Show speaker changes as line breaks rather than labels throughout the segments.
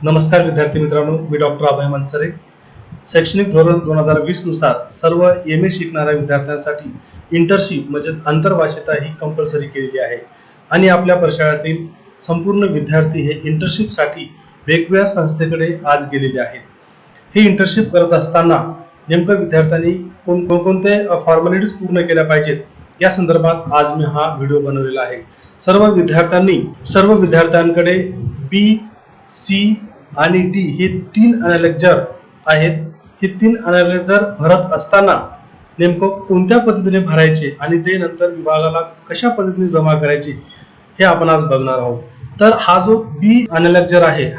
नमस्कार विद्यार्थी मित्रांनो, मी डॉक्टर अभय मनसरे. शैक्षणिक धोरण 2020 नुसार सर्व एम ए शिकणाऱ्या विद्यार्थ्यांसाठी इंटर्नशिप म्हणजे आंतरभाषिकता ही कंपल्सरी केलेली आहे आणि आपल्या प्रशाळेतील संपूर्ण विद्यार्थी हे इंटर्नशिपसाठी वेगवेगळ्या संस्थेकडे आज गेलेले आहेत. ही इंटर्नशिप करत असताना नेमकं विद्यार्थ्यांनी कोणकोणते फॉर्मॅलिटीज पूर्ण केल्या पाहिजेत या संदर्भात आज मी हा व्हिडिओ बनवलेला आहे. सर्व विद्यार्थ्यांकडे बी, सी आणि डी हे 3 अनॅलिजर आहेत. हे 3 अनॅलिजर भरत असताना नेमकं कोणत्या पद्धतीने भरायचे आणि ते नंतर विभागाला कशा पद्धतीने जमा करायचे हे आपण आज बघणार आहोत. तर हा जो बी अनॅलिजर आहे,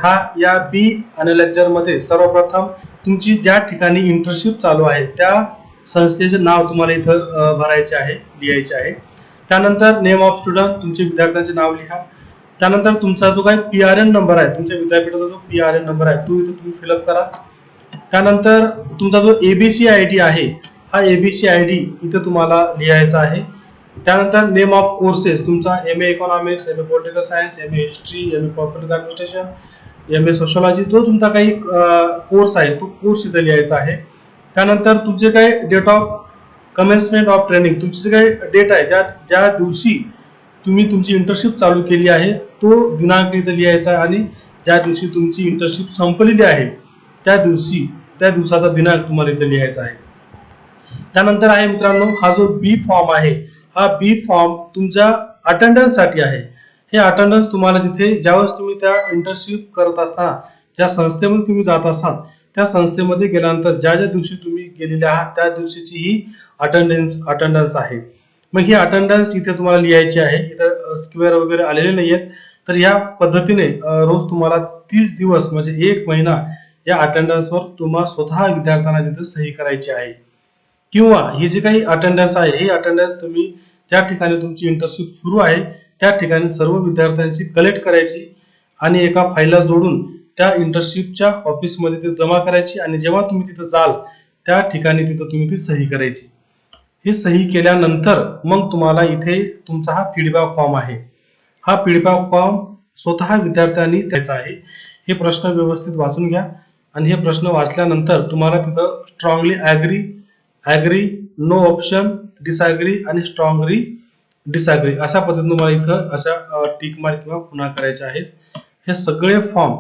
या बी अनॅलिजर मध्ये सर्वप्रथम तुमची ज्या ठिकाणी इंटर्नशिप चालू आहे त्या संस्थेचे नाव तुम्हाला इथं भरायचे आहे, लिहायचे आहे. त्यानंतर नेम ऑफ स्टुडंट, तुमचे विद्यार्थ्यांचे नाव लिहा. त्यानंतर तुमचा जो काही PRN नंबर आहे, तुमच्या विद्यापीठाचा जो PRN नंबर आहे तो इथे तुम्ही फिलअप करा. त्यानंतर तुमचा जो ABC ID आहे, हा ABC ID इथे तुम्हाला लिहायचा आहे. त्यानंतर नेम ऑफ कोर्सेस, तुमचा MA economics, MA political science, MA history, MA public administration, MA sociology, जो तुमचा काही कोर्स आहे तो कोर्स इथे लिहायचा आहे. त्यानंतर तुमचे काही date of commencement of training, तुमची काही डेट आहे ज्या दिवशी तुम्ही तुमची इंटर्नशिप चालू केली आहे तो दिनांक इथे लिहायचा आहे आणि ज्या दिवशी तुमची इंटर्नशिप संपलेली आहे त्या दिवसाचा दिनांक तुम्हाला इथे लिहायचा आहे. त्यानंतर आहे मित्रांनो, हा जो बी फॉर्म आहे, हा बी फॉर्म तुमच्या अटेंडन्स साठी आहे. हे अटेंडन्स तुम्हाला तिथे ज्यावेळेस तुम्ही त्या इंटर्नशिप करत असताना ज्या संस्थेमध्ये तुम्ही जात असाल त्या संस्थेमध्ये गेल्यानंतर ज्या दिवशी तुम्ही गेलेले आहात त्या दिवशीची ही अटेंडन्स आहे. मग ही अटेंडन्स इथे तुम्हाला लिहायची आहे. इथं स्क्वेअर वगैरे आलेले नाहीयेत. तर या पद्धतीने रोज तुम्हाला 30 दिवस म्हणजे 1 महिना या अटेंडन्सवर तुम्हाला स्वतः विद्यार्थ्यांना तिथे सही करायची आहे. किंवा ही जी काही अटेंडन्स आहे, ही अटेंडन्स तुम्ही ज्या ठिकाणी तुमची इंटर्नशिप सुरू आहे त्या ठिकाणी सर्व विद्यार्थ्यांची कलेक्ट करायची आणि एका फाईलला जोडून त्या इंटर्नशिपच्या ऑफिसमध्ये ती जमा करायची आणि जेव्हा तुम्ही तिथे जाल त्या ठिकाणी तिथे तुम्ही ती सही करायची. हे सही केल्यानंतर मग तुम्हाला इथे तुमचा हा फीडबॅक फॉर्म आहे. हा फीडबॅक फॉर्म स्वतः विद्यार्थ्यांनी द्यायचा आहे. हे प्रश्न व्यवस्थित वाचून घ्या आणि हे प्रश्न वाचल्यानंतर तुम्हाला तिथं strongly agree, no option, disagree आणि स्ट्रॉंगली डिसॲग्री अशा पद्धतीने तुम्हाला इथं अशा टिक मार्क किंवा खुणा करायच्या आहेत. हे सगळे फॉर्म,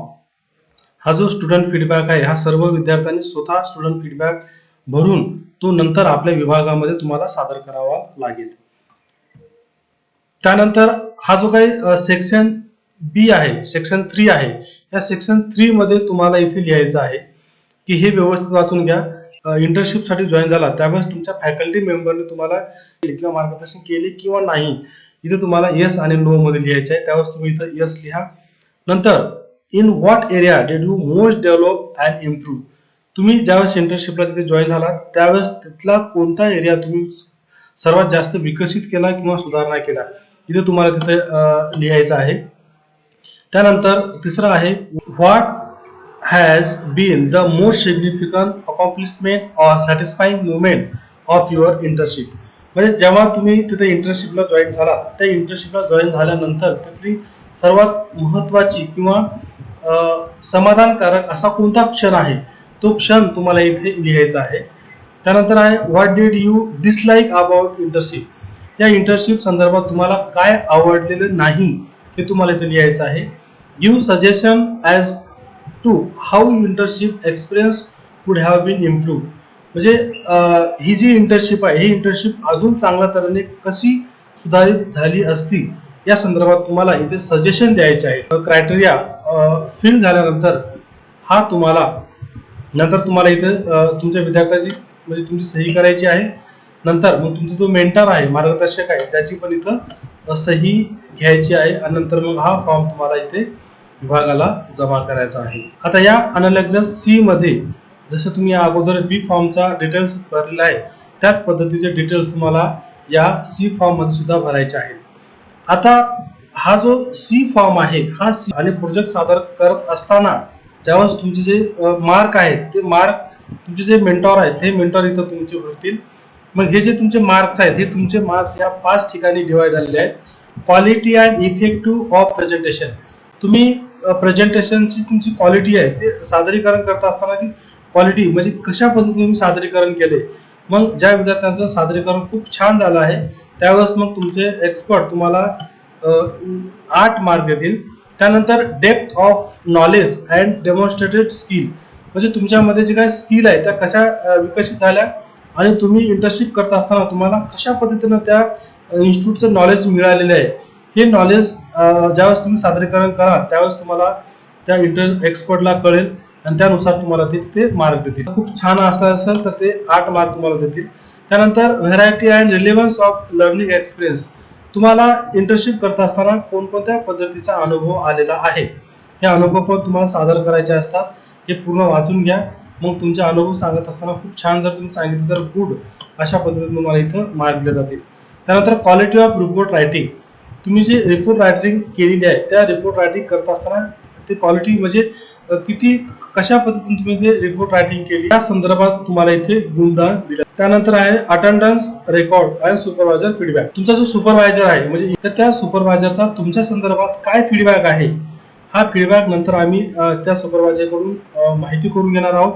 हा जो स्टुडंट फीडबॅक आहे, हा सर्व विद्यार्थ्यांनी स्वतः स्टुडंट फीडबॅक भरून तो नंतर आपल्या विभागामध्ये तुम्हाला सादर करावा लागेल. त्यानंतर हा जो काही सेक्शन बी आहे, सेक्शन 3 आहे, या सेक्शन 3 मध्ये तुम्हाला इथे लिहायचं आहे की हे व्यवस्थित वाचून घ्या. इंटर्नशिप साठी जॉईन झाला त्यावेळेस तुमच्या फॅकल्टी मेंबरने तुम्हाला किंवा मार्गदर्शन केले किंवा नाही, इथे तुम्हाला येस आणि नो मध्ये लिहायचे आहे. त्यावेळेस तुम्ही इथे येस लिहा. नंतर in what area did you most develop and improve, तुम्ही ज्यावेळेस इंटर्नशिपला तिथे जॉईन झाला त्यावेळेस तिथला कोणता एरिया तुम्ही सर्वात जास्त विकसित केला किंवा सुधारणा केला इथे तुम्हाला तिथे लिहायचं आहे. त्यानंतर तिसरं आहे what has been the most significant accomplishment or satisfying movement of your internship, म्हणजे जेव्हा तुम्ही तिथे इंटर्नशिपला जॉईन झाला त्या इंटर्नशिपला जॉईन झाल्यानंतर तिथली सर्वात महत्वाची किंवा समाधानकारक असा कोणता क्षण आहे तो क्षण तुम्हाला इथे लिहायचा आहे. त्यानंतर आहे what did you dislike about internship, या इंटर्नशिप संदर्भात तुम्हाला काय आवडलेलं नाही हे तुम्हाला इथे लिहायचं आहे. Give suggestion as to how internship experience could have been improve, म्हणजे ही जी इंटर्नशिप आहे ही इंटर्नशिप अजून चांगल्या तऱ्हेने कशी सुधारित झाली असती या संदर्भात तुम्हाला इथे सजेशन द्यायचे आहे. क्रायटेरिया फिल झाल्यानंतर हा तुम्हाला इथे तुमच्या विद्यार्थ्याची म्हणजे तुमची सही करायची आहे. नंतर मग तुमचा जो मेंटर आहे, मार्गदर्शक आहे, त्याची पण इथं सही घ्यायची आहे आणि नंतर मग हा फॉर्म तुम्हाला इथे विभागाला जमा करायचा आहे. आता या अनॅलिझर सी मध्ये जसं तुम्ही अगोदर बी फॉर्मचा डिटेल्स भरलेला आहे त्याच पद्धतीचे डिटेल्स तुम्हाला या सी फॉर्म मध्ये सुद्धा भरायचे आहेत. आता हा जो सी फॉर्म आहे हा सी आणि प्रोजेक्ट सादर करत असताना ज्यावेळेस तुमचे जे मार्क आहेत ते मार्क तुमचे जे मेंटॉर आहेत ते मेंटॉर इथं तुमचे भरतील. मग हे जे तुमचे मार्क्स आहेत हे तुमचे मार्क्स या 5 ठिकाणी डिवाइड झालेले आहेत. Quality and effective of presentation, तुम्ही प्रेझेंटेशनची तुमची क्वालिटी आहे ते सादरीकरण करत असताना ती क्वालिटी म्हणजे कशा पद्धतीने तुम्ही सादरीकरण केले. मग ज्या विद्यार्थ्यांचं सादरीकरण खूप छान झालं आहे त्यावेळेस मग तुमचे एक्सपर्ट तुम्हाला 8 मार्क देतील. त्यानंतर depth of knowledge and demonstrated skill म्हणजे तुमच्यामध्ये जे काही स्किल आहे त्या कशा विकसित झाल्या आणि तुम्ही इंटर्नशिप करत असताना तुम्हाला कशा पद्धतीनं त्या इन्स्टिट्यूटचं नॉलेज मिळालेलं आहे. हे नॉलेज ज्यावेळेस तुम्ही सादरीकरण कराल त्यावेळेस तुम्हाला त्या एक्सपर्टला कळेल आणि त्यानुसार तुम्हाला ते मार्क देतील. खूप छान असं असेल तर ते 8 मार्क तुम्हाला देतील. त्यानंतर variety and relevance of learning experience तुम्हाला इंटर्नशिप करत असताना कोणकोणत्या पद्धतीचा अनुभव आलेला आहे हे अनुभव पण तुम्हाला सादर करायचे असतात. हे पूर्ण वाचून घ्या. मग तुमचे अनुभव सांगत असताना खूप छान जर तुम्ही सांगितलं तर गुड अशा पद्धतीने तुम्हाला इथं मार्क दिले जातील. त्यानंतर क्वालिटी ऑफ रिपोर्ट रायटिंग तुम्ही जे रिपोर्ट रायटिंग केलेली आहे त्या रिपोर्ट रायटिंग करत असताना ते क्वालिटी म्हणजे किती कशा पद्धतीने तुम्ही ते रिपोर्ट रायटिंग केली या संदर्भात तुम्हाला इथे गुणदान दिले. त्यानंतर आहे attendance record and supervisor feedback. तुमचा जो सुपरवायझर आहे म्हणजे त्या सुपरवायझरचा तुमच्या संदर्भात काय फीडबॅक आहे हा फीडबॅक नंतर आम्ही त्या सुपरवायझर कडून माहिती करून घेणार आहोत.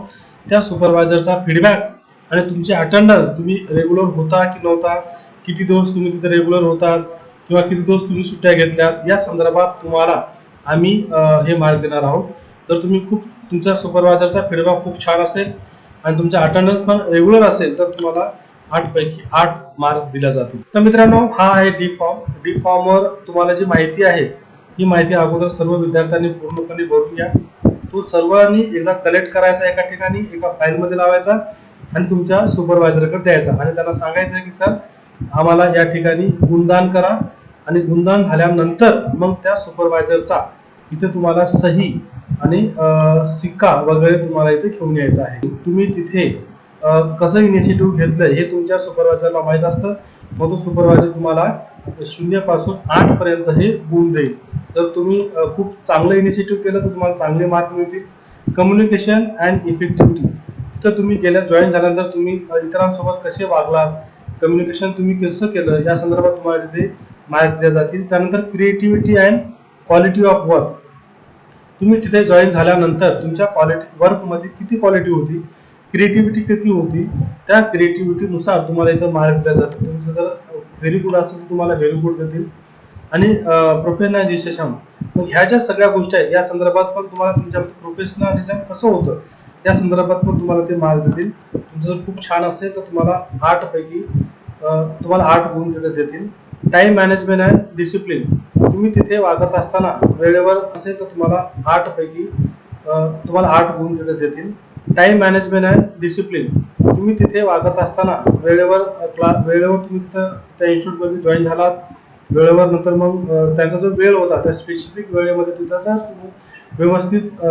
त्या सुपरवायझरचा फीडबॅक आणि तुमची अटेंडन्स तुम्ही रेग्युलर होता की नव्हता, किती दिवस तुम्ही तिथे रेग्युलर होतात किंवा किती दिवस तुम्ही सुट्ट्या घेतल्यात या संदर्भात तुम्हाला आम्ही हे मार्क देणार आहोत. तर तुम्ही तुमच्या सुपरवायझरचा फीडबॅक खूप छान असेल आणि तुमचा अटेंडन्स पण रेग्युलर असेल तर तुम्हाला 8 पैकी 8 मार्क दिले जातील. तर मित्रांनो हा आहे डी फॉर्म. डी फॉर्मवर तुम्हाला जी माहिती आहे ही माहिती अगोदर सर्व विद्यार्थ्यांनी पूर्णपणे भरून घ्या. तो सर्वांनी एकदा कलेक्ट करायचा एका ठिकाणी एका फाईलमध्ये लावायचा आणि तुमच्या सुपरवायझरकडे द्यायचा आणि त्यांना सांगायचं की सर आम्हाला या ठिकाणी गुणदान करा आणि गुणदान झाल्यानंतर मग त्या सुपरवायझरचा इथे तुम्हाला सही आणि सिक्का वगैरे तुम्हाला इथे घेऊन यायचा आहे. तुम्ही तिथे कसं इनिशिएटिव्ह घेतलंय हे तुमच्या सुपरवायझरला माहित असतं. मग तो सुपरवायझर तुम्हाला 0 पासून 8 पर्यंत हे गुण देईल. जर तुम्ही खूप चांगलं इनिशिएटिव्ह केलं तर तुम्हाला चांगले मार्क मिळतील. कम्युनिकेशन अँड इफेक्टिव्हिटी तिथं तुम्ही जॉईन झाल्यानंतर तुम्ही इतरांसोबत कसे वागलात, कम्युनिकेशन तुम्ही कसं केलं या संदर्भात तुम्हाला तिथे मार्क दिले जातील. त्यानंतर creativity and quality of work तुम्ही तिथे जॉईन झाल्यानंतर तुमच्या वर्कमध्ये किती क्वालिटी होती, क्रिएटिव्हिटी किती होती, त्या क्रिएटिव्हिटीनुसार तुम्हाला इथं मार्क दिले जातील. तुमचं जर व्हेरी गुड असेल तर तुम्हाला व्हेरी गुड देतील आणि प्रोफेशनलायझेशन मग ह्या ज्या सगळ्या गोष्टी आहेत या संदर्भात पण तुम्हाला तुमच्या प्रोफेशनलिझम कसं होतं या संदर्भात पण तुम्हाला ते मार्क देतील. तुमचं जर खूप छान असेल तर तुम्हाला 8 पैकी तुम्हाला 8 गुण तिथे देतील. टाइम मॅनेजमेंट अँड डिसिप्लिन तुम्ही तिथे वागत असताना वेळेवर असेल तर तुम्हाला 8 पैकी तुम्हाला 8 गुण तिथे देतील. टाइम मॅनेजमेंट अँड डिसिप्लिन तुम्ही तिथे वागत असताना वेळेवर तुम्ही तिथं त्या इन्स्टिट्यूटमध्ये जॉईन झालात वेळेवर नंतर मग त्यांचा जो वेळ होता त्या स्पेसिफिक वेळेमध्ये तिथं जर तुम्ही व्यवस्थित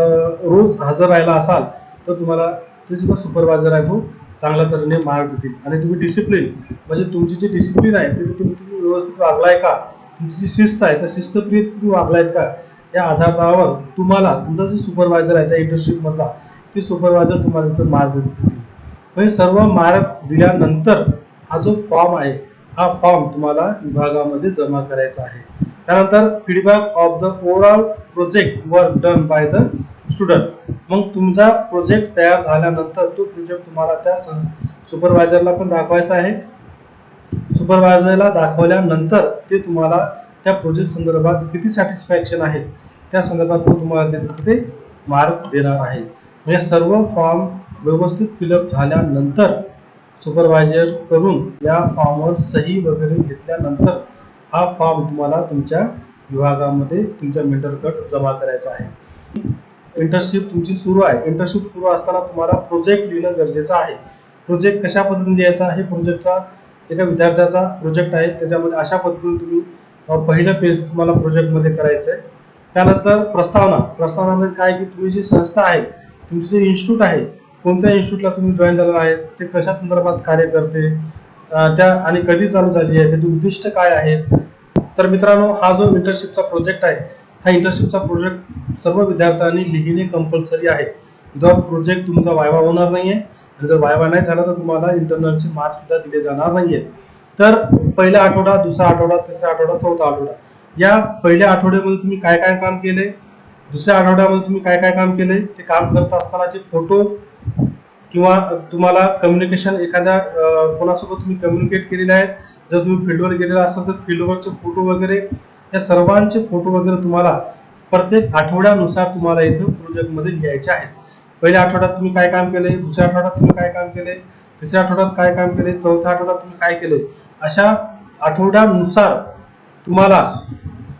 रोज हजर राहिला असाल तर तुम्हाला ते जो सुपरवायझर आहे तो चांगल्या तऱ्हेने मार्क देतील. आणि तुम्ही डिसिप्लिन म्हणजे तुमची जी डिसिप्लिन आहे ते तुम्ही व्यवस्थित वागलाय का, तुमची जी शिस्त आहे त्या शिस्तप्रिय तुम्ही वागलायत का या आधारावर तुम्हाला तुमचा जो सुपरवायझर आहे त्या इंटर्नशिप मधला ते सुपरवायझर तुम्हाला इथं मार्क देतील. म्हणजे सर्व मार्क दिल्यानंतर हा जो फॉर्म आहे हा फॉर्म तुम्हाला विभागामध्ये जमा करायचा आहे. त्यानंतर feedback of the overall project work done by the student मग तुमचा प्रोजेक्ट तयार झाल्यानंतर तो प्रोजेक्ट तुम्हाला त्या सुपरवायझरला पण दाखवायचा आहे. सुपरवायझरला दाखवल्यानंतर ते तुम्हाला त्या प्रोजेक्ट संदर्भात किती सॅटिस्फॅक्शन आहे त्या संदर्भात तुम्हाला ते मार्क देणार आहे. म्हणजे सर्व फॉर्म व्यवस्थित फिलअप झाल्यानंतर सुपरवायझर करून या फॉर्मवर सही वगैरे घेतल्यानंतर हा फॉर्म तुम्हाला तुमच्या विभागामध्ये तुमच्या मेंटरकडे जमा करायचा आहे. इंटर्नशिप तुमची सुरू आहे. इंटर्नशिप सुरू असताना तुम्हाला प्रोजेक्ट लिहिणं गरजेचं आहे. प्रोजेक्ट कशा पद्धतीने द्यायचा आहे प्रोजेक्टचा एका विद्यार्थ्याचा प्रोजेक्ट आहे त्याच्यामध्ये अशा पद्धतीने तुम्ही पहिलं पेज तुम्हाला प्रोजेक्टमध्ये करायचं आहे. त्यानंतर प्रस्तावना म्हणजे काय की तुम्ही जी संस्था आहे तुमची जे इन्स्टिट्यूट आहे कोणत्या इन्स्टिट्यूटला तुम्ही जॉईन झालेला आहे ते कशा संदर्भात कार्य करते त्या आणि कधी चालू झाली आहे त्याचे उद्दिष्ट काय आहेत. तर मित्रांनो हा जो इंटर्नशिपचा प्रोजेक्ट आहे हा इंटर्नशिपचा प्रोजेक्ट सर्व विद्यार्थ्यांनी लिहिणे कंपल्सरी आहे. जर प्रोजेक्ट तुमचा वायवा होणार नाहीये आणि जर वायवा नाही झाला तर तुम्हाला इंटरनलचे मार्क सुद्धा दिले जाणार नाहीये. तर पहिला आठवडा, दुसरा आठवडा, तिसरा आठवडा, चौथा आठवडा या पहिल्या आठवड्यामध्ये तुम्ही काय काय काम केले दुसऱ्या आठवड्यामध्ये तुम्ही काय काय काम केले, ते काम करत असतानाचे फोटो किंवा तुम्हाला कम्युनिकेशन एखाद्या कोणासोबत तुम्ही कम्युनिकेट केलेले आहेत, जर तुम्ही फील्डवर गेलेला असाल तर फील्डवरचे फोटो वगैरे, या सर्वांचे फोटो वगैरे तुम्हाला प्रत्येक आठवड्यानुसार तुम्हाला इथं प्रोजेक्टमध्ये लिहायचे आहेत. पहिल्या आठवड्यात तुम्ही काय काम केले, दुसऱ्या आठवड्यात तुम्ही काय काम केले, तिसऱ्या आठवड्यात काय काम केले, चौथ्या आठवड्यात तुम्ही काय केले, अशा आठवड्यानुसार तुम्हाला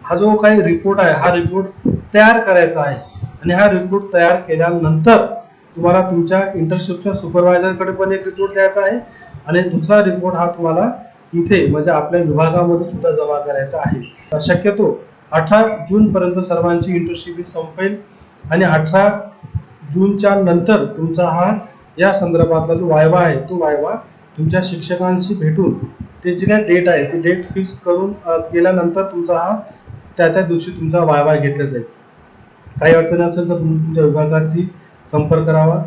हा जो काही रिपोर्ट आहे हा रिपोर्ट तयार करायचा आहे. आणि हा रिपोर्ट तयार केल्यानंतर तुम्हाला तुमच्या इंटर्नशिपच्या सुपरवायझरकडे पण एक रिपोर्ट द्यायचा आहे आणि दुसरा रिपोर्ट हा तुम्हाला इथे म्हणजे आपल्या विभागामध्ये सुद्धा जमा करायचा आहे. शक्यतो 18 जून पर्यंत सर्वांची इंटर्नशिप संपेल आणि 18 जूनच्या नंतर तुमचा हा या संदर्भातला जो वायवा आहे तो वायवा तुमच्या शिक्षकांशी भेटून ते जे काही डेट आहे ती डेट फिक्स करून केल्यानंतर तुमचा हा त्या दिवशी तुमचा वायवा घेतला जाईल. काही अडचण असेल तर तुम्ही तुमच्या विभागाशी संपर्क करावा.